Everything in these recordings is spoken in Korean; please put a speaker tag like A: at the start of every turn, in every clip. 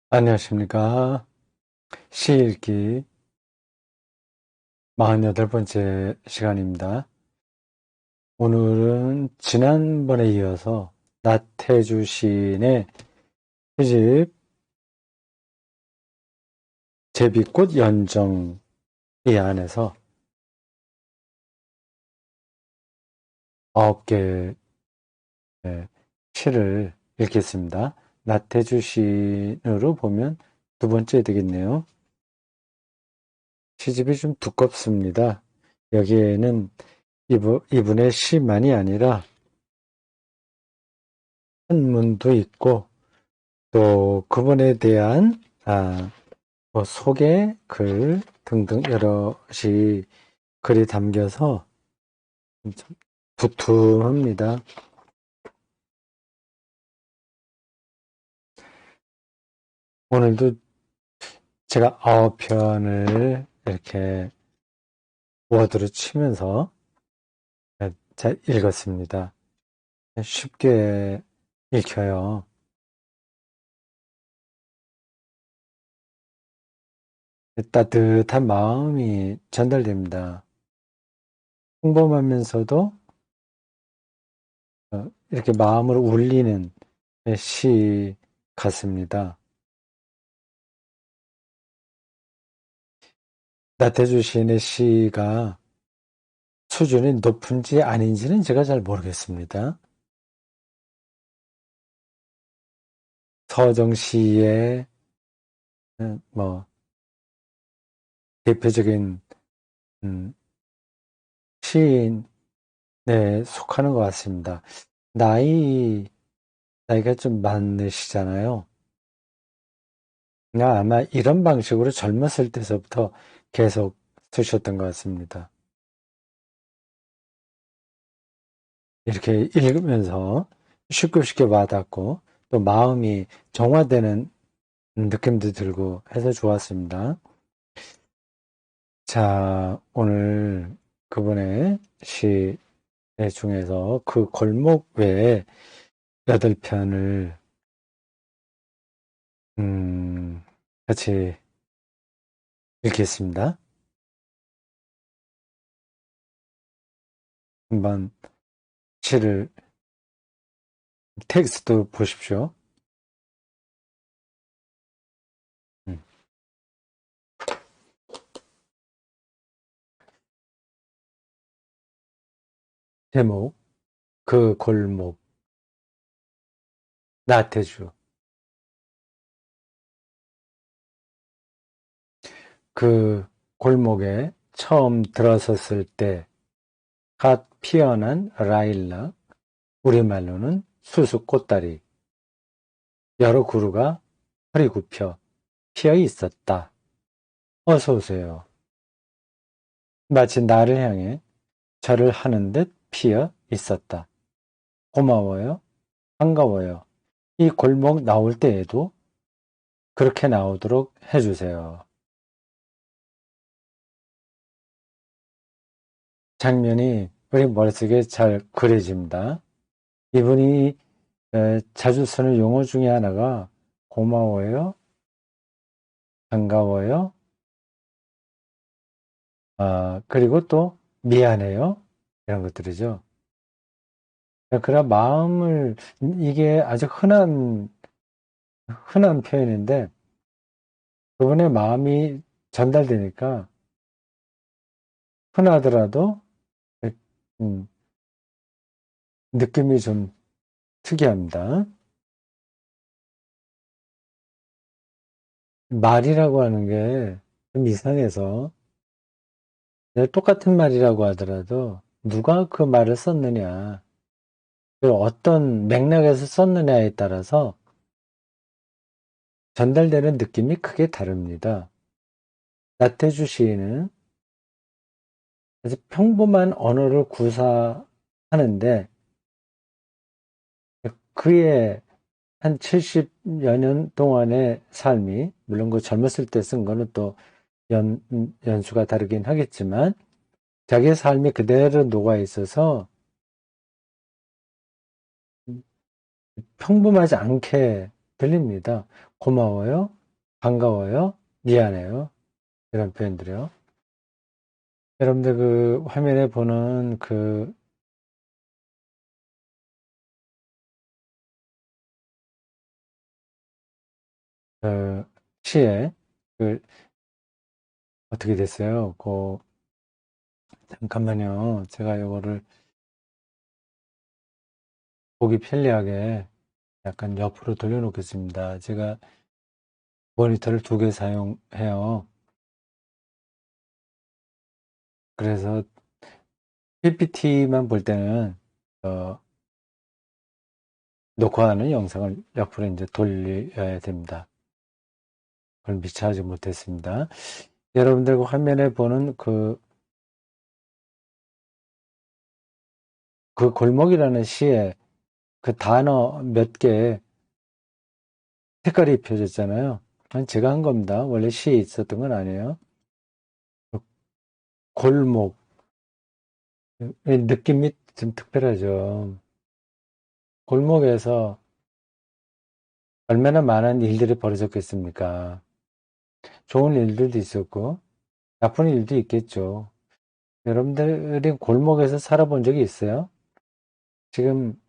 A: 안녕하십니까. 시 읽기 48번째 시간입니다. 오늘은 지난번에 이어서 나태주 시인의 시집 제비꽃 연정 이 안에서 9개의 시를 읽겠습니다. 나태주 시인으로 보면 두 번째 되겠네요. 시집이 좀 두껍습니다. 여기에는 이분의 시만이 아니라 한문도 있고 또 그분에 대한 뭐 소개 글 등등 여럿이 글이 담겨서 참 두툼합니다. 오늘도 제가 9편을 이렇게 워드로 치면서 잘 읽었습니다. 쉽게 읽혀요. 따뜻한 마음이 전달됩니다. 평범하면서도 이렇게 마음을 울리는 시 같습니다. 나태주 시인의 시가 수준이 높은지 아닌지는 제가 잘 모르겠습니다. 서정시의 뭐 대표적인 음, 시인에 속하는 것 같습니다. 나이가 좀 많으시잖아요. 아마 이런 방식으로 젊었을 때서부터 계속 쓰셨던 것 같습니다. 이렇게 읽으면서 쉽게 와닿고 또 마음이 정화되는 느낌도 들고 해서 좋았습니다. 자, 오늘 그분의 시 중에서 그 골목 외에 8편을 같이 읽겠습니다. 한번 시를 텍스트 보십시오. 음, 제목 그 골목 나태주 그 골목에 처음 들어섰을 때 갓 피어난 라일락 우리말로는 수수꽃다리 여러 그루가 허리 굽혀 피어 있었다. 어서 오세요. 마치 나를 향해 절을 하는 듯 피어 있었다. 고마워요. 반가워요. 이 골목 나올 때에도 그렇게 나오도록 해주세요. 장면이 우리 머릿속에 잘 그려집니다. 이분이 자주 쓰는 용어 중에 하나가 고마워요, 반가워요, 그리고 또 미안해요. 이런 것들이죠. 그러나 마음을, 이게 아주 흔한 표현인데, 그분의 마음이 전달되니까 흔하더라도 음, 느낌이 좀 특이합니다. 말이라고 하는 게 좀 이상해서 똑같은 말이라고 하더라도 누가 그 말을 썼느냐, 그리고 어떤 맥락에서 썼느냐에 따라서 전달되는 느낌이 크게 다릅니다. 나태주 시인은 아주 평범한 언어를 구사하는데 그의 한 70여 년 동안의 삶이, 물론 그 젊었을 때 쓴 거는 또 연수가 다르긴 하겠지만, 자기의 삶이 그대로 녹아 있어서 평범하지 않게 들립니다. 고마워요, 반가워요, 미안해요. 이런 표현들이요. 여러분들 그 화면에 보는 그 시에 그 어떻게 됐어요? 잠깐만요. 제가 이거를 보기 편리하게 약간 옆으로 돌려놓겠습니다. 제가 모니터를 두 개 사용해요. 그래서 PPT만 볼 때는 녹화하는 영상을 옆으로 이제 돌려야 됩니다. 그걸 미처 하지 못했습니다. 여러분들 화면에 보는 그 골목이라는 시에 그 단어 몇 개 색깔이 입혀졌잖아요. 제가 한 겁니다. 원래 시에 있었던 건 아니에요. 골목. 느낌이 좀 특별하죠. 골목에서 얼마나 많은 일들이 벌어졌겠습니까? 좋은 일들도 있었고, 나쁜 일도 있겠죠. 여러분들이 골목에서 살아본 적이 있어요? 지금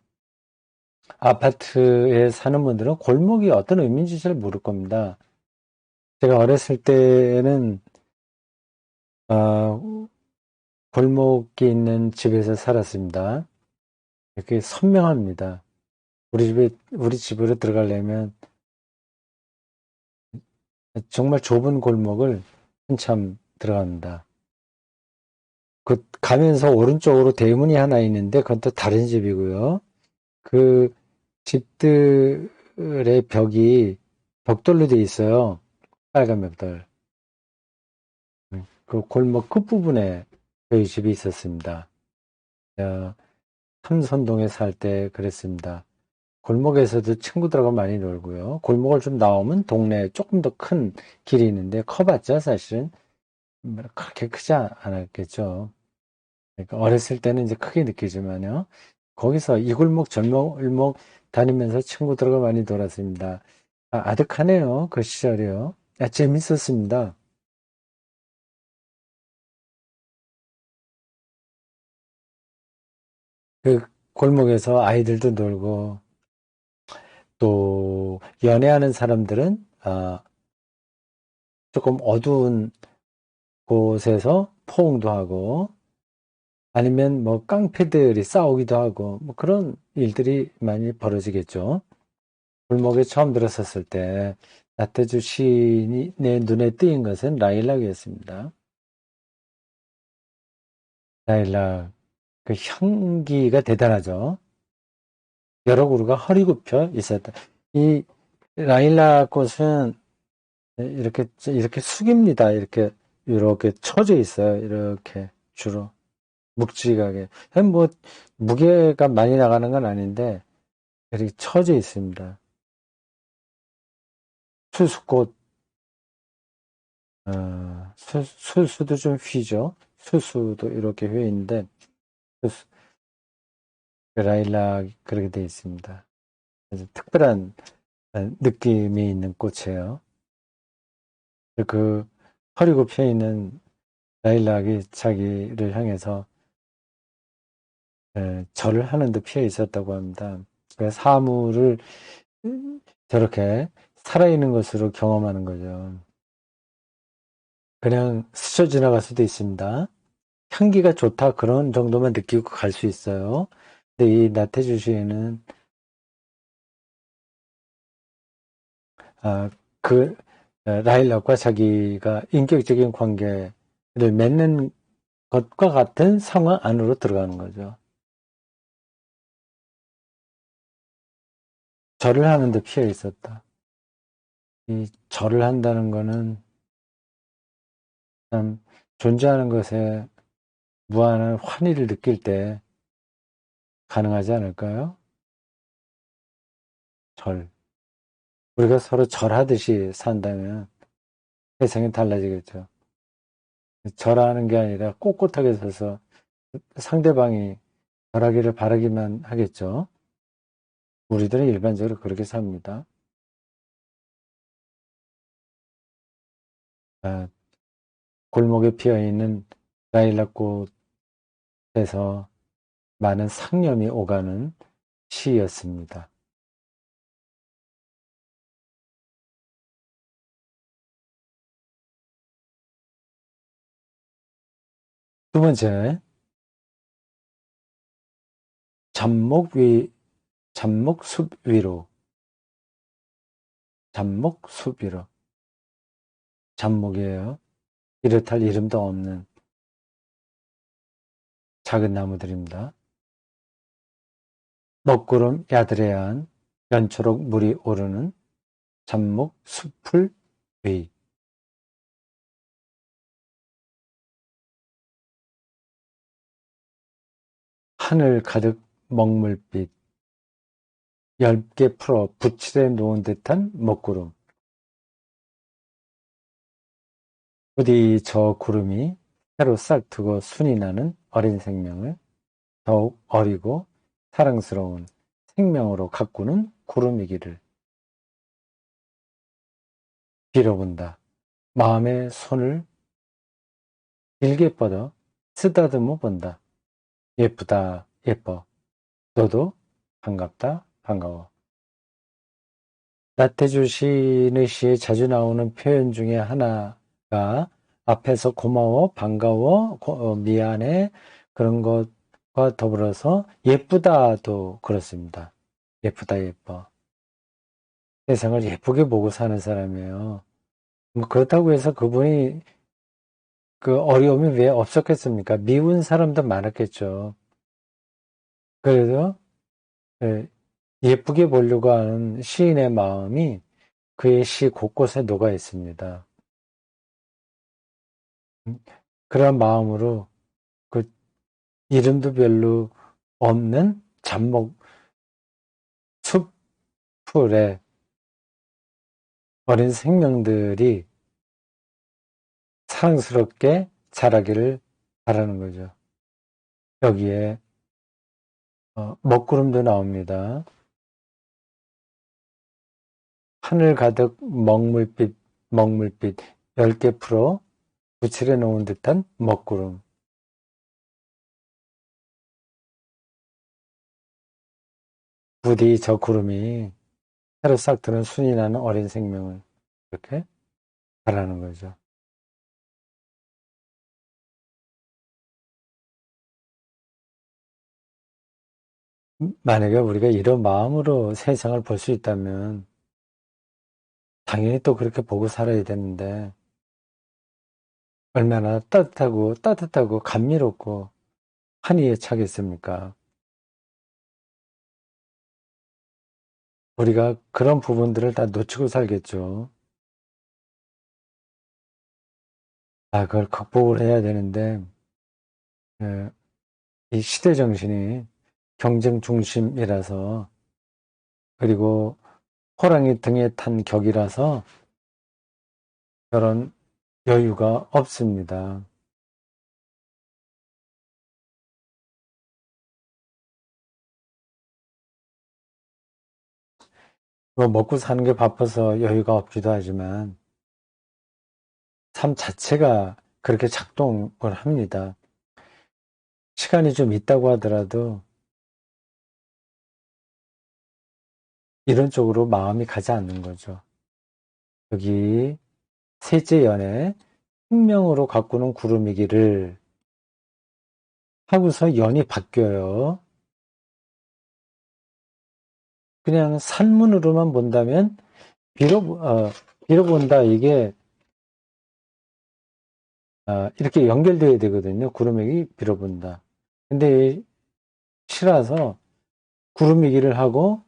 A: 아파트에 사는 분들은 골목이 어떤 의미인지 잘 모를 겁니다. 제가 어렸을 때는 골목이 있는 집에서 살았습니다. 이렇게 선명합니다. 우리 집으로 들어가려면 정말 좁은 골목을 한참 들어갑니다. 가면서 오른쪽으로 대문이 하나 있는데 그건 또 다른 집이고요. 그 집들의 벽돌로 되어 있어요. 빨간 벽돌. 그 골목 끝부분에 저희 집이 있었습니다. 어, 삼선동에 살 때 그랬습니다. 골목에서도 친구들하고 많이 놀고요. 골목을 좀 나오면 동네에 조금 더 큰 길이 있는데 커봤자 사실은 그렇게 크지 않았겠죠. 그러니까 어렸을 때는 이제 크게 느끼지만요. 거기서 이 골목 저 골목 다니면서 친구들과 많이 놀았습니다. 아득하네요. 그 시절이요. 재밌었습니다. 그 골목에서 아이들도 놀고 또 연애하는 사람들은 조금 어두운 곳에서 포옹도 하고 아니면 뭐 깡패들이 싸우기도 하고 뭐 그런 일들이 많이 벌어지겠죠. 골목에 처음 들어섰을 때 나태주 시인이 내 눈에 띄인 것은 라일락이었습니다. 라일락 그 향기가 대단하죠. 여러 그루가 허리 굽혀 있었다. 이 라일락 꽃은 이렇게 숙입니다. 이렇게 쳐져 있어요. 이렇게 주로 묵직하게. 뭐 무게가 많이 나가는 건 아닌데 이렇게 쳐져 있습니다. 수수꽃 수수도 좀 휘죠. 수수도 이렇게 휘어 있는데 수수, 라일락 그렇게 되어 있습니다. 그래서 특별한 느낌이 있는 꽃이에요. 그 허리 굽혀 있는 라일락이 자기를 향해서 절을 하는 듯 피어 있었다고 합니다. 그래서 사물을 저렇게 살아있는 것으로 경험하는 거죠. 그냥 스쳐 지나갈 수도 있습니다. 향기가 좋다 그런 정도만 느끼고 갈 수 있어요. 근데 이 나태주 시인은 아, 그 라일락과 자기가 인격적인 관계를 맺는 것과 같은 상황 안으로 들어가는 거죠. 절을 하는데 피해 있었다. 이 절을 한다는 거는 참 존재하는 것에 무한한 환희를 느낄 때 가능하지 않을까요? 절. 우리가 서로 절하듯이 산다면 세상이 달라지겠죠. 절하는 게 아니라 꼿꼿하게 서서 상대방이 절하기를 바라기만 하겠죠. 우리들은 일반적으로 그렇게 삽니다. 골목에 피어있는 라일락 꽃에서 많은 상념이 오가는 시였습니다. 두 번째, 잡목숲 위로, 잡목숲 위로. 잡목이에요. 이렇다 할 이름도 없는 작은 나무들입니다. 먹구름 야드레한 연초록 물이 오르는 잡목 숲을 위. 하늘 가득 먹물빛, 얇게 풀어 붓칠해 놓은 듯한 먹구름. 부디 저 구름이 새로 싹트고 순이 나는 어린 생명을 더욱 어리고 사랑스러운 생명으로 가꾸는 구름이기를 빌어본다. 마음의 손을 길게 뻗어 쓰다듬어 본다. 예쁘다, 예뻐. 너도 반갑다, 반가워. 나태주 시인의 시에 자주 나오는 표현 중에 하나가 앞에서 고마워, 반가워, 미안해 그런 것과 더불어서 예쁘다도 그렇습니다. 예쁘다, 예뻐. 세상을 예쁘게 보고 사는 사람이에요. 뭐 그렇다고 해서 그분이 그 어려움이 왜 없었겠습니까? 미운 사람도 많았겠죠. 그래도 예쁘게 보려고 하는 시인의 마음이 그의 시 곳곳에 녹아 있습니다. 그런 마음으로 그 이름도 별로 없는 잡목 숲풀에 어린 생명들이 사랑스럽게 자라기를 바라는 거죠. 여기에 먹구름도 나옵니다. 하늘 가득 먹물빛 10개 풀어 부칠해 놓은 듯한 먹구름. 부디 저 구름이 새로 싹 드는 순이 나는 어린 생명을 이렇게 바라는 거죠. 만약에 우리가 이런 마음으로 세상을 볼 수 있다면 당연히 또 그렇게 보고 살아야 되는데 얼마나 따뜻하고 감미롭고 한이에 차겠습니까? 우리가 그런 부분들을 다 놓치고 살겠죠. 그걸 극복을 해야 되는데 예, 이 시대 정신이 경쟁 중심이라서 그리고 호랑이 등에 탄 격이라서 그런 여유가 없습니다. 뭐 먹고 사는 게 바빠서 여유가 없기도 하지만 삶 자체가 그렇게 작동을 합니다. 시간이 좀 있다고 하더라도 이런 쪽으로 마음이 가지 않는 거죠. 여기 셋째 연에 생명으로 가꾸는 구름이기를 하고서 연이 바뀌어요. 그냥 산문으로만 본다면 빌어본다 이게 이렇게 연결돼야 되거든요. 구름이기 빌어본다. 근데 시라서 구름이기를 하고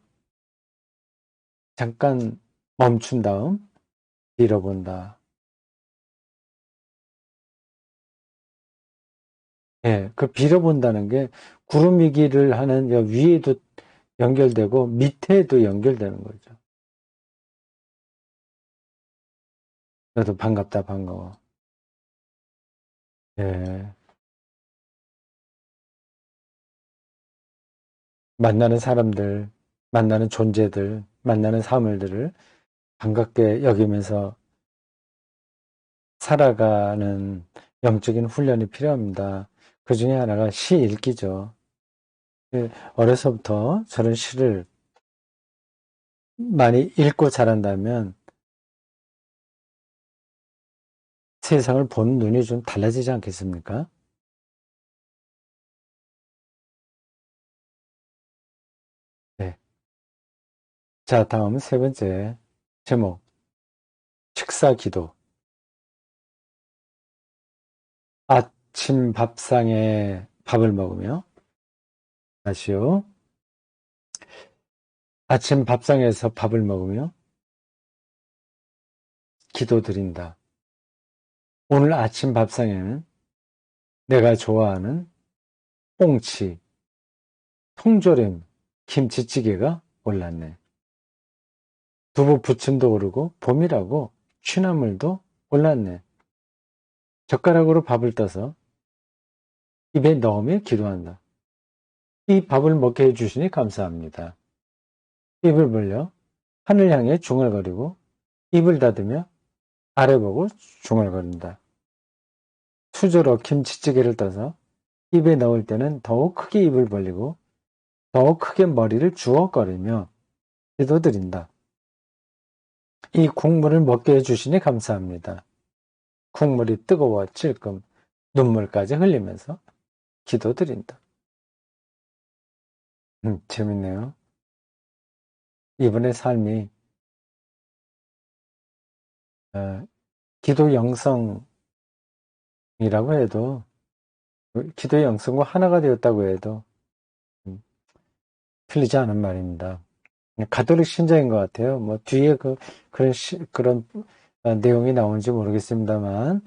A: 잠깐 멈춘 다음 빌어본다. 예, 그 빌어본다는 게 구름이기를 하는 위에도 연결되고 밑에도 연결되는 거죠. 그래도 반갑다, 반가워. 예. 만나는 사람들, 만나는 존재들, 만나는 사물들을 반갑게 여기면서 살아가는 영적인 훈련이 필요합니다. 그 중에 하나가 시 읽기죠. 어려서부터 저런 시를 많이 읽고 자란다면 세상을 보는 눈이 좀 달라지지 않겠습니까? 네. 자, 다음 세 번째 제목. 식사 기도. 아침 밥상에 밥을 먹으며, 다시요. 아침 밥상에서 밥을 먹으며 기도드린다. 오늘 아침 밥상에는 내가 좋아하는 꽁치, 통조림, 김치찌개가 올랐네. 두부 부침도 오르고 봄이라고 취나물도 올랐네. 젓가락으로 밥을 떠서 입에 넣으며 기도한다. 이 밥을 먹게 해주시니 감사합니다. 입을 벌려 하늘 향해 중얼거리고 입을 닫으며 아래 보고 중얼거린다. 수저로 김치찌개를 떠서 입에 넣을 때는 더욱 크게 입을 벌리고 더욱 크게 머리를 주걱거리며 기도드린다. 이 국물을 먹게 해주시니 감사합니다. 국물이 뜨거워 찔끔 눈물까지 흘리면서 기도드린다. 재밌네요. 이분의 삶이 어, 기도 영성이라고 해도 기도의 영성과 하나가 되었다고 해도 음, 틀리지 않은 말입니다. 가톨릭 신자인 것 같아요. 뭐 뒤에 그런 내용이 나오는지 모르겠습니다만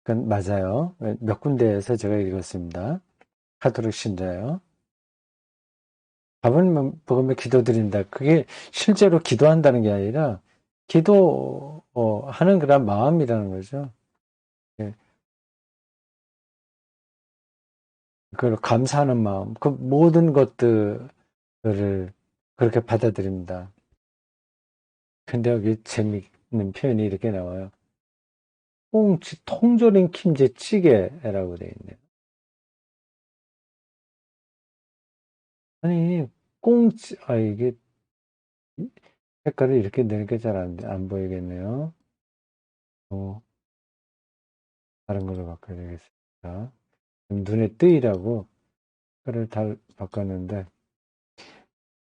A: 그건 맞아요. 몇 군데에서 제가 읽었습니다. 가톨릭 신자요. 밥을 먹으며 기도드린다. 그게 실제로 기도한다는 게 아니라 기도하는 그런 마음이라는 거죠. 예, 그걸 감사하는 마음, 그 모든 것들을 그렇게 받아들입니다. 근데 여기 재미있는 표현이 이렇게 나와요. 꽁치 통조림 김치찌개라고 되어 있네요. 아니, 이게 색깔을 이렇게 내니까 잘 안 보이겠네요. 어, 다른 걸로 바꿔야 되겠습니다. 눈에 띄라고 색깔을 다 바꿨는데,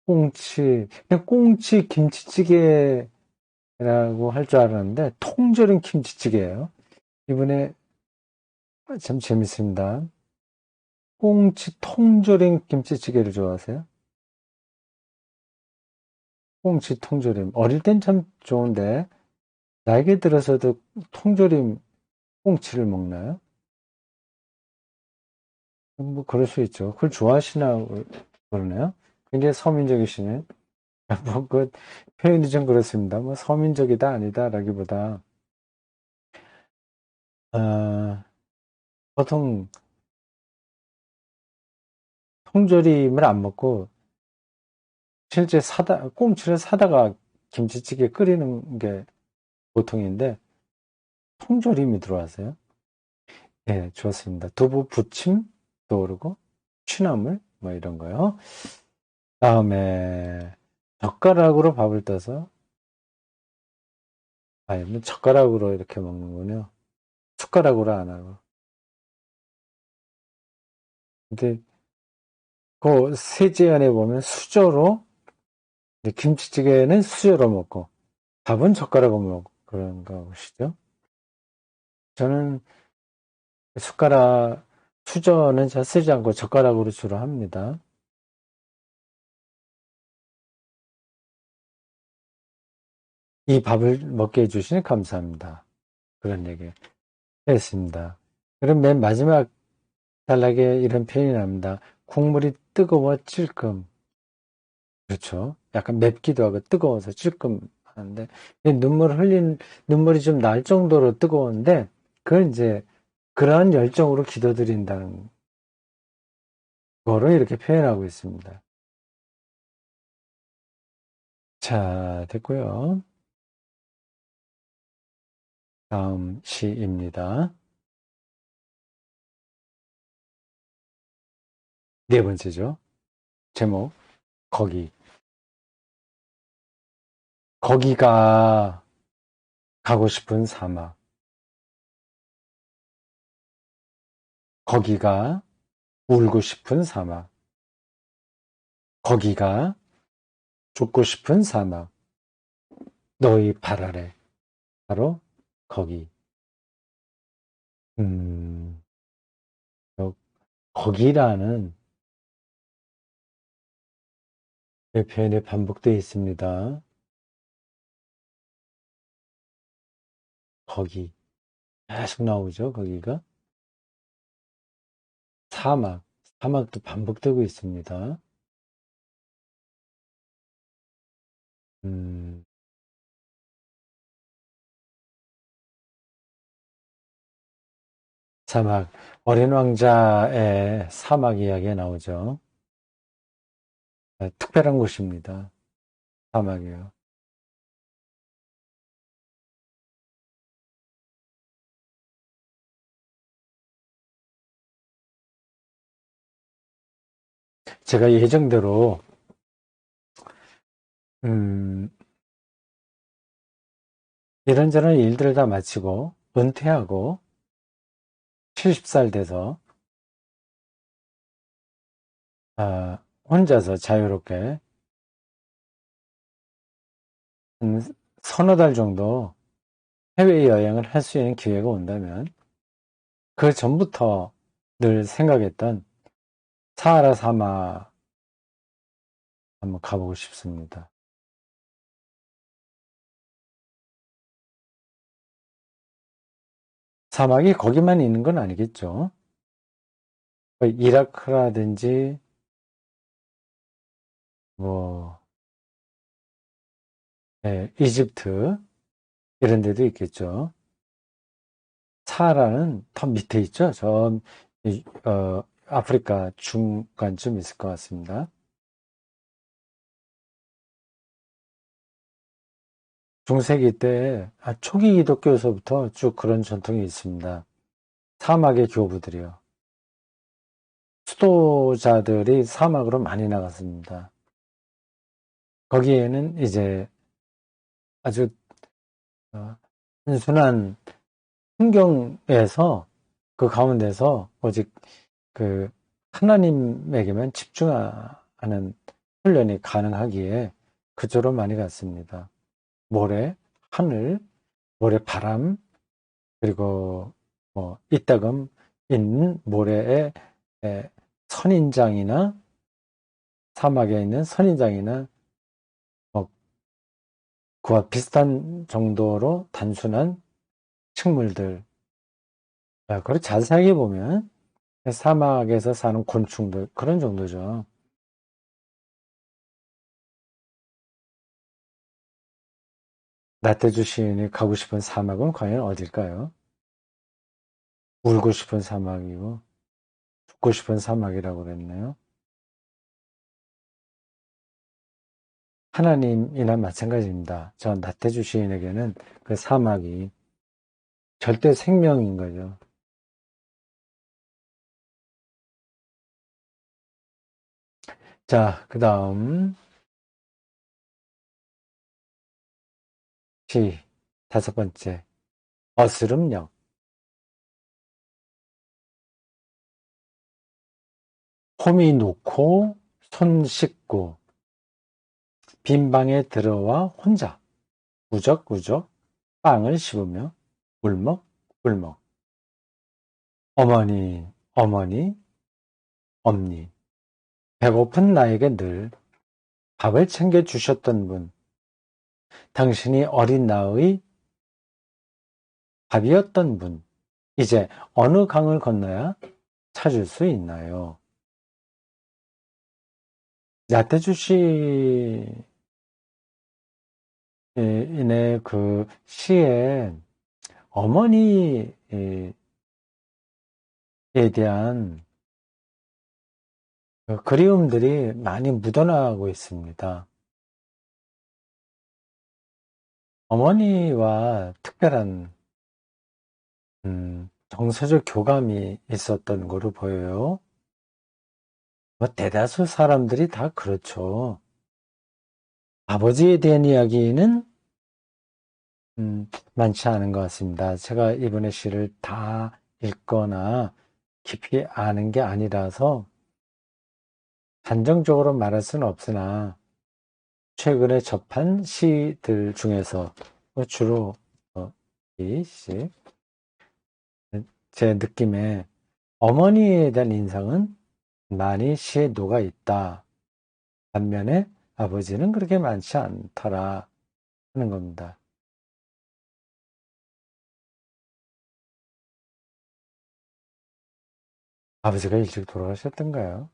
A: 그냥 꽁치 김치찌개라고 할 줄 알았는데, 통조림 김치찌개예요. 이번에 참 재밌습니다. 꽁치 통조림 김치찌개를 좋아하세요? 꽁치 통조림. 어릴 땐 참 좋은데, 나이가 들어서도 통조림 꽁치를 먹나요? 뭐, 그럴 수 있죠. 그걸 좋아하시나 그러네요. 굉장히 서민적이시네. 뭐, 표현이 좀 그렇습니다. 뭐, 서민적이다, 아니다라기보다, 아, 보통 통조림을 안 먹고, 실제 꽁치를 사다가 김치찌개 끓이는 게 보통인데, 통조림이 들어와서요. 예, 좋습니다. 두부 부침도 오르고, 취나물, 뭐 이런 거요. 다음에, 젓가락으로 밥을 떠서, 뭐 젓가락으로 이렇게 먹는군요. 숟가락으로 안 하고. 근데, 그 세제안에 보면 수저로, 김치찌개는 수저로 먹고, 밥은 젓가락으로 먹고, 그런가 보시죠? 저는 숟가락, 수저는 잘 쓰지 않고 젓가락으로 주로 합니다. 이 밥을 먹게 해주시니 감사합니다. 그런 얘기 했습니다. 그럼 맨 마지막 단락에 이런 표현이 납니다. 국물이 뜨거워 찔끔. 그렇죠. 약간 맵기도 하고 뜨거워서 찔끔 하는데, 눈물이 좀 날 정도로 뜨거운데, 그걸 이제 그러한 열정으로 기도드린다는 거로 이렇게 표현하고 있습니다. 자, 됐고요. 다음 시입니다. 네 번째죠. 제목, 거기. 거기가 가고 싶은 사막. 거기가 울고 싶은 사막. 거기가 죽고 싶은 사막. 너희 발 아래. 바로 거기. 음, 요 거기라는 표현이 반복되어 있습니다. 거기. 계속 나오죠, 거기가. 사막. 사막도 반복되고 있습니다. 음, 사막. 어린 왕자의 사막 이야기가 나오죠. 특별한 곳입니다. 사막이요. 제가 예정대로, 음, 이런저런 일들을 다 마치고, 은퇴하고, 70살 돼서, 혼자서 자유롭게, 한 서너 달 정도 해외여행을 할 수 있는 기회가 온다면, 그 전부터 늘 생각했던 사하라 사막 한번 가보고 싶습니다. 사막이 거기만 있는 건 아니겠죠. 이라크라든지, 뭐, 이집트, 이런 데도 있겠죠. 사하라는 더 밑에 있죠. 아프리카 중간쯤 있을 것 같습니다. 중세기 때, 초기 기독교에서부터 쭉 그런 전통이 있습니다. 사막의 교부들이요. 수도자들이 사막으로 많이 나갔습니다. 거기에는 이제 아주 단순한 풍경에서 그 가운데서 오직 그 하나님에게만 집중하는 훈련이 가능하기에 그쪽으로 많이 갔습니다. 모래, 하늘, 모래, 바람, 그리고 뭐 이따금 있는 모래의 선인장이나 사막에 있는 선인장이나 뭐 그와 비슷한 정도로 단순한 식물들. 그리고 자세하게 보면 사막에서 사는 곤충들 그런 정도죠. 나태주 시인이 가고 싶은 사막은 과연 어딜까요? 울고 싶은 사막이고 죽고 싶은 사막이라고 그랬네요. 하나님이나 마찬가지입니다. 저 나태주 시인에게는 그 사막이 절대 생명인 거죠. 자, 그 다음 시 다섯 번째 어스름역. 홈이 놓고 손 씻고 빈 방에 들어와 혼자 우적우적 빵을 씹으며 울먹울먹 어머니 어머니 엄니 배고픈 나에게 늘 밥을 챙겨 주셨던 분 당신이 어린 나의 밥이었던 분 이제 어느 강을 건너야 찾을 수 있나요? 나태주 시인의 그 시에 어머니에 대한 그 그리움들이 많이 묻어나고 있습니다. 어머니와 특별한 정서적 교감이 있었던 거로 보여요. 뭐 대다수 사람들이 다 그렇죠. 아버지에 대한 이야기는 많지 않은 것 같습니다. 제가 이번에 시를 다 읽거나 깊이 아는 게 아니라서 단정적으로 말할 수는 없으나 최근에 접한 시들 중에서 주로 이 시, 제 느낌에 어머니에 대한 인상은 많이 시에 녹아 있다. 반면에 아버지는 그렇게 많지 않더라 하는 겁니다. 아버지가 일찍 돌아가셨던가요?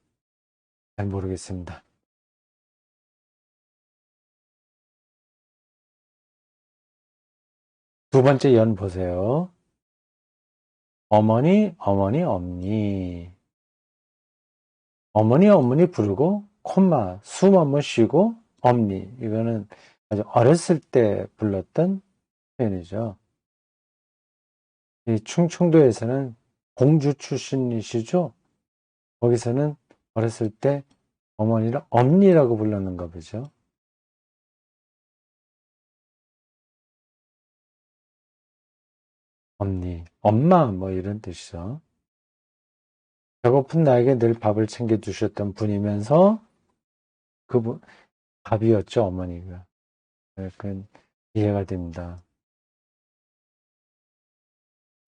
A: 잘 모르겠습니다. 두 번째 연 보세요. 어머니, 어머니, 엄니. 어머니, 어머니 부르고, 콤마, 숨 한번 쉬고, 엄니. 이거는 아주 어렸을 때 불렀던 표현이죠. 이 충청도에서는 공주 출신이시죠? 거기서는 어렸을 때 어머니를 엄니라고 불렀는가 보죠. 엄니, 엄마 뭐 이런 뜻이죠. 배고픈 나에게 늘 밥을 챙겨주셨던 분이면서 그분 밥이었죠, 어머니가. 약간 이해가 됩니다.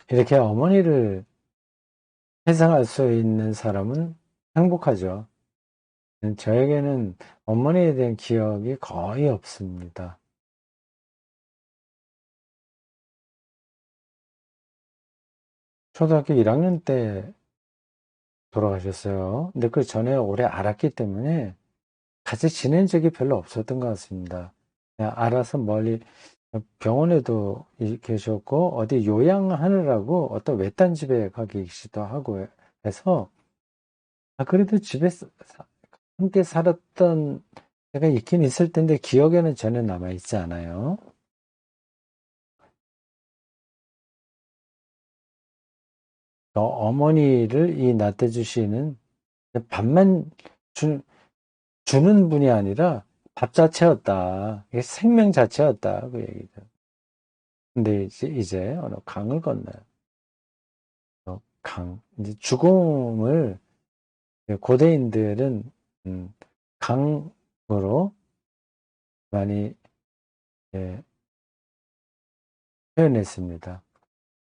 A: 이렇게 어머니를 회상할 수 있는 사람은 행복하죠. 저에게는 어머니에 대한 기억이 거의 없습니다. 초등학교 1학년 때 돌아가셨어요. 근데 그 전에 오래 알았기 때문에 같이 지낸 적이 별로 없었던 것 같습니다. 그냥 알아서 멀리 병원에도 계셨고 어디 요양하느라고 어떤 외딴 집에 가 계시기도 하고 해서 그래도 집에 함께 살았던 때가 있긴 있을 텐데 기억에는 전혀 남아 있지 않아요. 어머니를 이 나태주 시는 밥만 주는 분이 아니라 밥 자체였다. 이게 생명 자체였다. 그 얘기죠. 근데 이제 어느 강을 건너요. 이제 죽음을 고대인들은 음, 강으로 많이 예, 표현했습니다.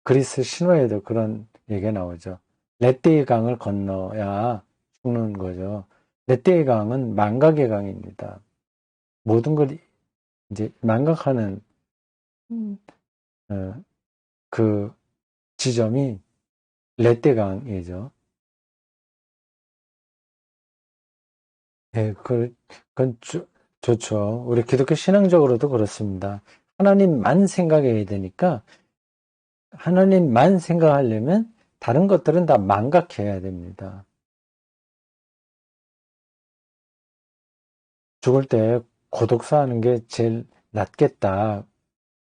A: 그리스 신화에도 그런 얘기가 나오죠. 레띠의 강을 건너야 죽는 거죠. 레띠의 강은 망각의 강입니다. 모든 걸 이제 망각하는 어, 그 지점이 레띠 강이죠. 예, 그건 좋죠. 우리 기독교 신앙적으로도 그렇습니다. 하나님만 생각해야 되니까 하나님만 생각하려면 다른 것들은 다 망각해야 됩니다. 죽을 때 고독사 하는 게 제일 낫겠다.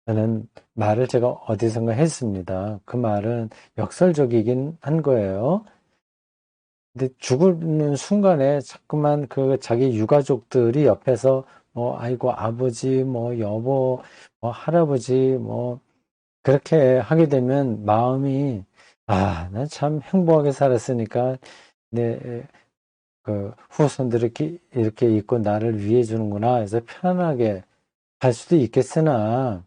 A: 라는 말을 제가 어디선가 했습니다. 그 말은 역설적이긴 한 거예요. 근데 죽는 순간에 자꾸만 그 자기 유가족들이 옆에서 뭐, 아이고, 아버지, 뭐, 여보, 뭐, 할아버지, 뭐, 그렇게 하게 되면 마음이, 난 참 행복하게 살았으니까 내 그 후손들이 이렇게 있고 나를 위해 주는구나 해서 편안하게 갈 수도 있겠으나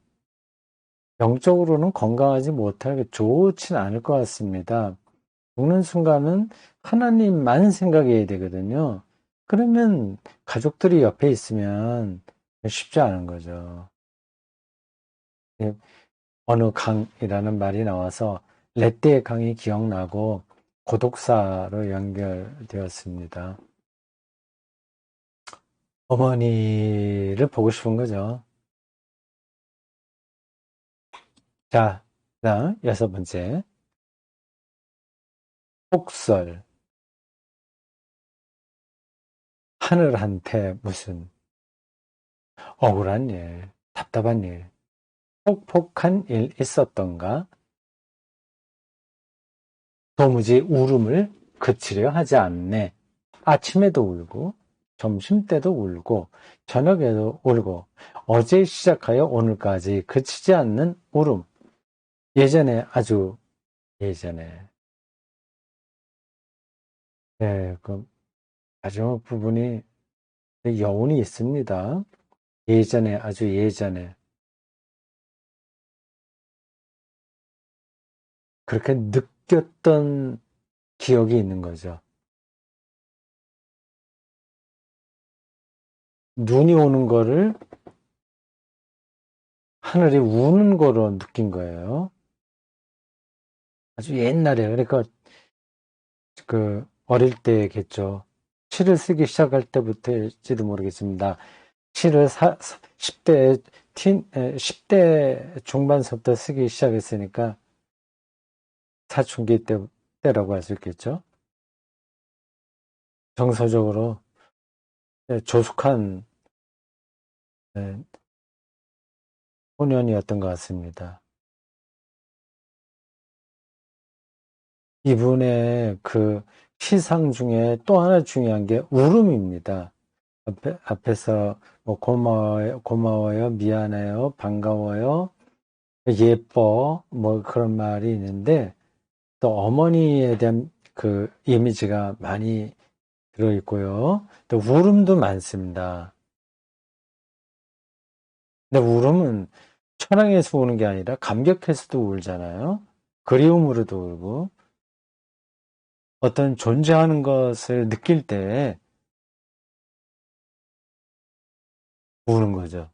A: 영적으로는 건강하지 못하게 좋진 않을 것 같습니다. 죽는 순간은 하나님만 생각해야 되거든요. 그러면 가족들이 옆에 있으면 쉽지 않은 거죠. 예, 어느 강이라는 말이 나와서 렛대의 강이 기억나고 고독사로 연결되었습니다. 어머니를 보고 싶은 거죠. 자, 그다음 6번째. 폭설. 하늘한테 무슨 억울한 일, 답답한 일, 폭폭한 일 있었던가? 도무지 울음을 그치려 하지 않네. 아침에도 울고, 점심때도 울고, 저녁에도 울고, 어제 시작하여 오늘까지 그치지 않는 울음. 예전에, 아주 예전에. 네, 그 마지막 부분이 여운이 있습니다. 예전에, 아주 예전에. 그렇게 느꼈던 기억이 있는 거죠. 눈이 오는 거를 하늘이 우는 거로 느낀 거예요. 아주 옛날에. 그러니까 그 어릴 때겠죠. 시를 쓰기 시작할 때부터일지도 모르겠습니다. 시를 10대, 10대 중반서부터 쓰기 시작했으니까 사춘기 때라고 할 수 있겠죠. 정서적으로 조숙한 소년이었던 것 같습니다. 이분의 그 시상 중에 또 하나 중요한 게 울음입니다. 앞에서 뭐 고마워요, 미안해요, 반가워요, 예뻐, 뭐 그런 말이 있는데 또 어머니에 대한 그 이미지가 많이 들어있고요. 또 울음도 많습니다. 근데 울음은 천황에서 우는 게 아니라 감격해서도 울잖아요. 그리움으로도 울고 어떤 존재하는 것을 느낄 때 우는 거죠.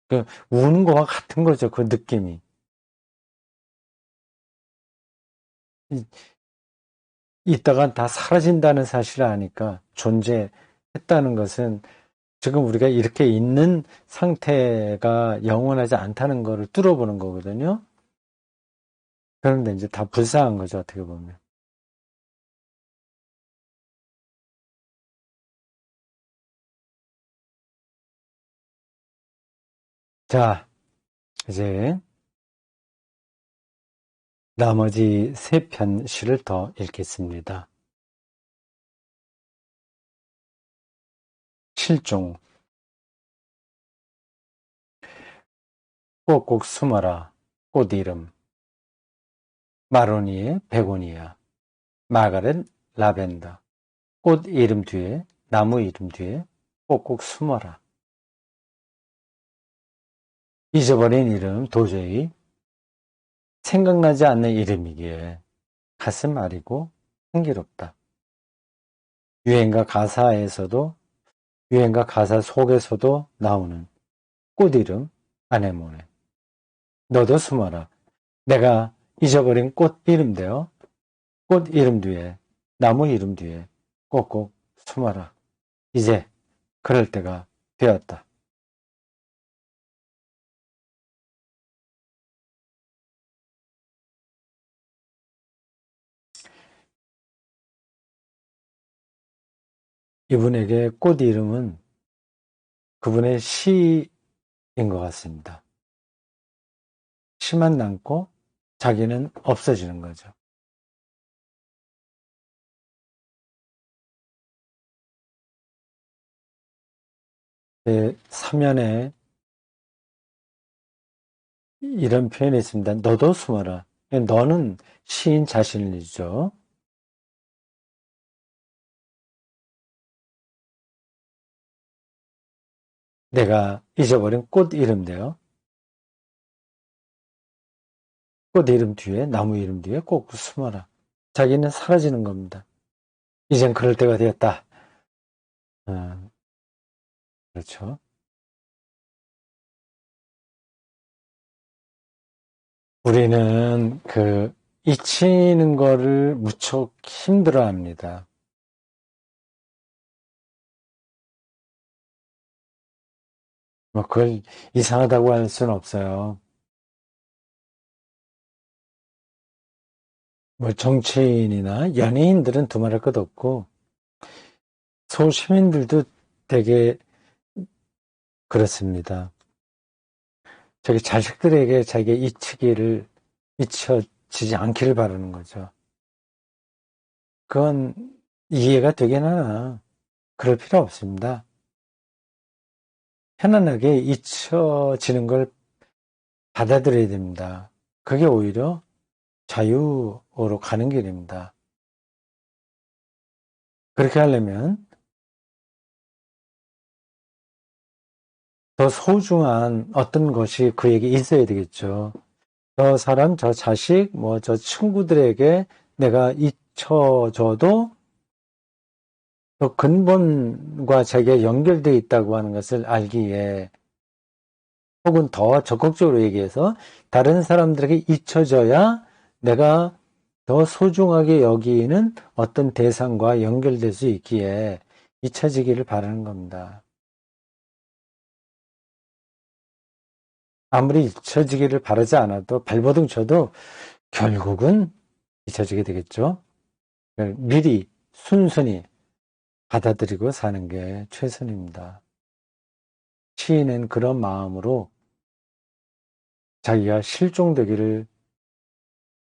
A: 그 우는 거와 같은 거죠. 그 느낌이. 있다가 다 사라진다는 사실을 아니까 존재했다는 것은 지금 우리가 이렇게 있는 상태가 영원하지 않다는 거를 뚫어보는 거거든요. 그런데 이제 다 불쌍한 거죠. 어떻게 보면. 자, 이제 나머지 세 편 시를 더 읽겠습니다. 실종. 꼭꼭 숨어라. 꽃 이름. 마로니에 베고니아. 마가렛 라벤더. 꽃 이름 뒤에, 나무 이름 뒤에 꼭꼭 숨어라. 잊어버린 이름 도저히 생각나지 않는 이름이기에 가슴 아리고 흥기롭다. 유행가 가사에서도, 유행가 가사 속에서도 나오는 꽃 이름 아네모네. 너도 숨어라. 내가 잊어버린 꽃 이름대요. 꽃 이름 뒤에, 나무 이름 뒤에 꼭꼭 숨어라. 이제 그럴 때가 되었다. 이분에게 꽃 이름은 그분의 시인 것 같습니다. 시만 남고 자기는 없어지는 거죠. 사면에 이런 표현이 있습니다. 너도 숨어라. 너는 시인 자신이죠. 내가 잊어버린 꽃 이름인데요. 꽃 이름 뒤에, 나무 이름 뒤에 꼭 숨어라. 자기는 사라지는 겁니다. 이젠 그럴 때가 되었다. 그렇죠. 우리는 잊히는 거를 무척 힘들어 합니다. 뭐, 그걸 이상하다고 할 수는 없어요. 뭐, 정치인이나 연예인들은 두말할 것 없고, 소시민들도 되게 그렇습니다. 자기 자식들에게 자기 잊혀지지 않기를 바라는 거죠. 그건 이해가 되긴 하나 그럴 필요 없습니다. 편안하게 잊혀지는 걸 받아들여야 됩니다. 그게 오히려 자유로 가는 길입니다. 그렇게 하려면 더 소중한 어떤 것이 그에게 있어야 되겠죠. 저 사람, 저 자식, 저 친구들에게 내가 잊혀줘도 또 근본과 자기가 연결되어 있다고 하는 것을 알기에, 혹은 더 적극적으로 얘기해서 다른 사람들에게 잊혀져야 내가 더 소중하게 여기는 어떤 대상과 연결될 수 있기에 잊혀지기를 바라는 겁니다. 아무리 잊혀지기를 바라지 않아도 발버둥 쳐도 결국은 잊혀지게 되겠죠. 미리 순순히 받아들이고 사는 게 최선입니다. 시인은 그런 마음으로 자기가 실종되기를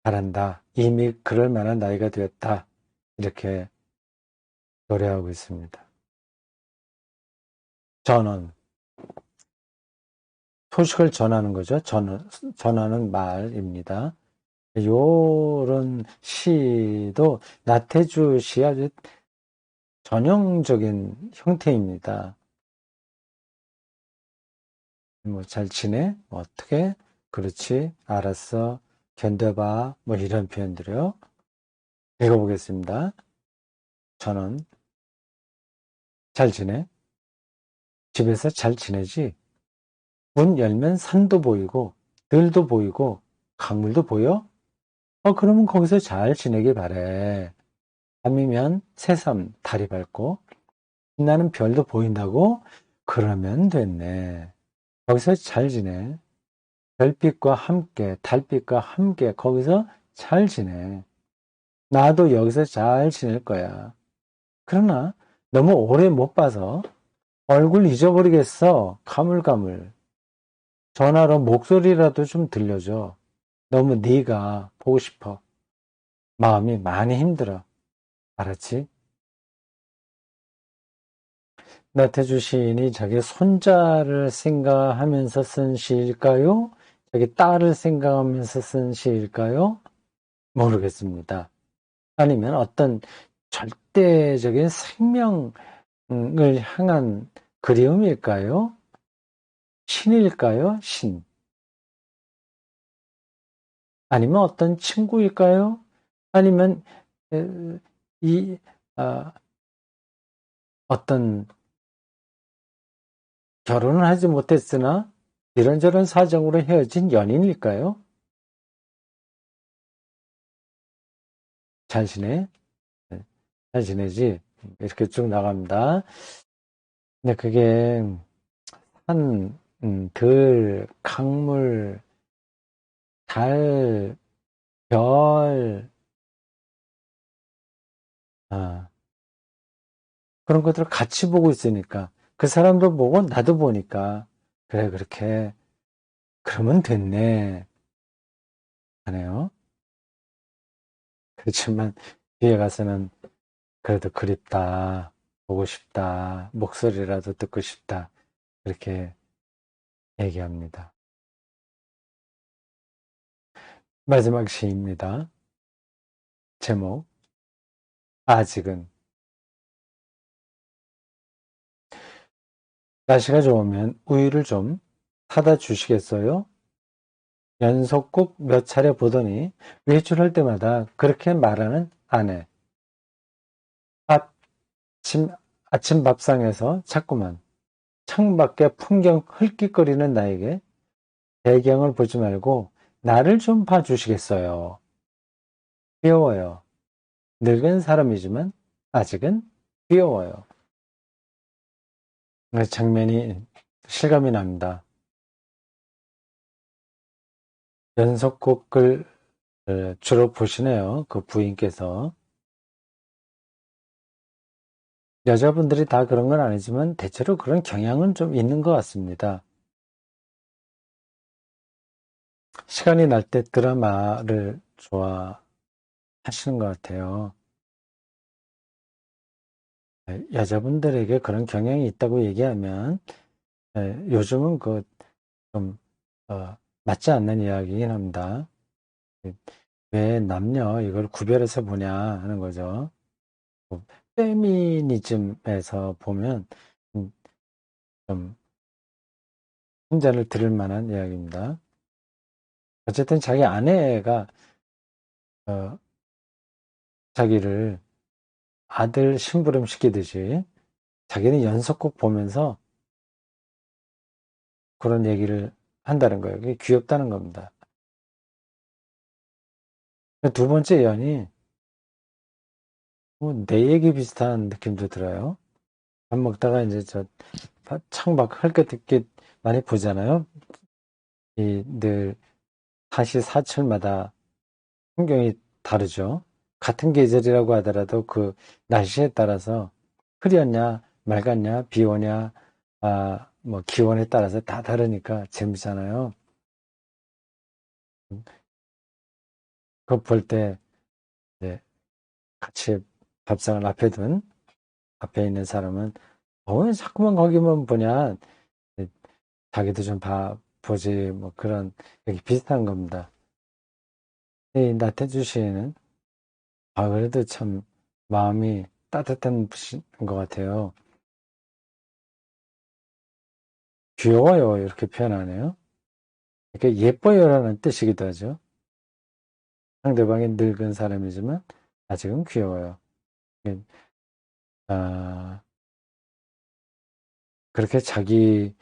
A: 바란다. 이미 그럴 만한 나이가 되었다. 이렇게 노래하고 있습니다. 전원. 소식을 전하는 거죠. 전하는 말입니다. 요런 시도 나태주 시의 아주 전형적인 형태입니다. 잘 지내? 어떻게? 그렇지, 알았어, 견뎌봐, 이런 표현들이요. 읽어보겠습니다. 저는 잘 지내? 집에서 잘 지내지? 문 열면 산도 보이고 들도 보이고 강물도 보여? 그러면 거기서 잘 지내길 바래. 밤이면 새삼 달이 밝고 빛나는 별도 보인다고? 그러면 됐네. 거기서 잘 지내. 별빛과 함께, 달빛과 함께 거기서 잘 지내. 나도 여기서 잘 지낼 거야. 그러나 너무 오래 못 봐서 얼굴 잊어버리겠어. 가물가물. 전화로 목소리라도 좀 들려줘. 너무 네가 보고 싶어. 마음이 많이 힘들어. 알았지? 나태주 시인이 자기 손자를 생각하면서 쓴 시일까요? 자기 딸을 생각하면서 쓴 시일까요? 모르겠습니다. 아니면 어떤 절대적인 생명을 향한 그리움일까요? 신일까요? 신. 아니면 어떤 친구일까요? 아니면 이 어떤 결혼을 하지 못했으나 이런저런 사정으로 헤어진 연인일까요? 잘 지내? 네, 잘 지내지? 이렇게 쭉 나갑니다. 근데 그게 산, 들, 강물, 달, 별, 아, 그런 것들을 같이 보고 있으니까 그 사람도 보고 나도 보니까 그래, 그렇게 그러면 됐네 하네요. 그렇지만 뒤에 가서는 그래도 그립다, 보고 싶다, 목소리라도 듣고 싶다, 그렇게 얘기합니다. 마지막 시입니다. 제목, 아직은. 날씨가 좋으면 우유를 좀 사다 주시겠어요? 연속곡 몇 차례 보더니 외출할 때마다 그렇게 말하는 아내. 아침, 아침 밥상에서 자꾸만 창밖에 풍경 흘낏거리는 나에게 배경을 보지 말고 나를 좀 봐주시겠어요? 귀여워요. 늙은 사람이지만 아직은 귀여워요. 장면이 실감이 납니다. 연속곡을 주로 보시네요. 그 부인께서. 여자분들이 다 그런 건 아니지만 대체로 그런 경향은 좀 있는 것 같습니다. 시간이 날 때 드라마를 좋아하시는 것 같아요. 여자분들에게 그런 경향이 있다고 얘기하면 요즘은 그 좀 맞지 않는 이야기이긴 합니다. 왜 남녀 이걸 구별해서 보냐 하는 거죠. 뭐 페미니즘에서 보면 음, 좀 혼자를 들을 만한 이야기입니다. 어쨌든 자기 아내가 어, 자기를 아들 심부름 시키듯이 자기는 연속곡 보면서 그런 얘기를 한다는 거예요. 그게 귀엽다는 겁니다. 두 번째 연이 뭐내 얘기 비슷한 느낌도 들어요. 밥 먹다가 이제 저 창밖 헐끗헐끗 많이 보잖아요. 이 늘 사시사철마다 풍경이 다르죠. 같은 계절이라고 하더라도 그 날씨에 따라서 흐렸냐, 맑았냐, 비 오냐, 뭐 기온에 따라서 다 다르니까 재밌잖아요. 그거 볼 때, 네, 같이 밥상을 앞에 있는 사람은, 왜 자꾸만 거기만 보냐, 네, 자기도 좀 보지, 뭐 그런, 여기 비슷한 겁니다. 이 나태주 시인은, 그래도 참 마음이 따뜻한 분인 것 같아요. 귀여워요. 이렇게 표현하네요. 이렇게 예뻐요라는 뜻이기도 하죠. 상대방이 늙은 사람이지만 아직은 귀여워요. 예, 아, 그렇게 자기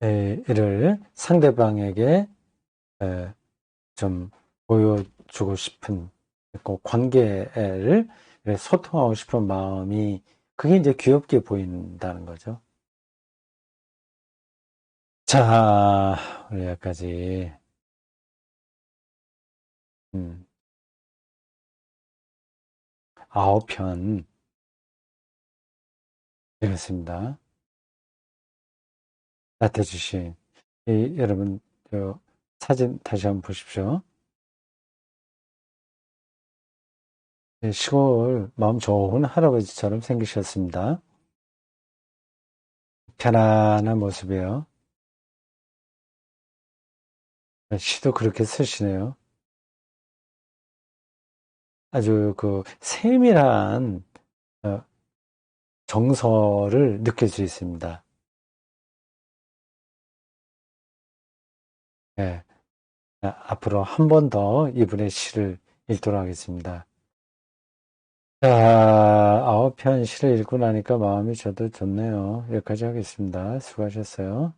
A: 를 상대방에게 좀 보여주고 싶은 그 관계를 소통하고 싶은 마음이 그게 이제 귀엽게 보인다는 거죠. 자, 우리 여기까지 9편 읽었습니다. 나태주 씨, 여러분 사진 다시 한번 보십시오. 시골 마음 좋은 할아버지처럼 생기셨습니다. 편안한 모습이에요. 시도 그렇게 쓰시네요. 아주 그 세밀한 어, 정서를 느낄 수 있습니다. 예, 앞으로 한 번 더 이분의 시를 읽도록 하겠습니다. 자, 9편 시를 읽고 나니까 마음이 저도 좋네요. 여기까지 하겠습니다. 수고하셨어요.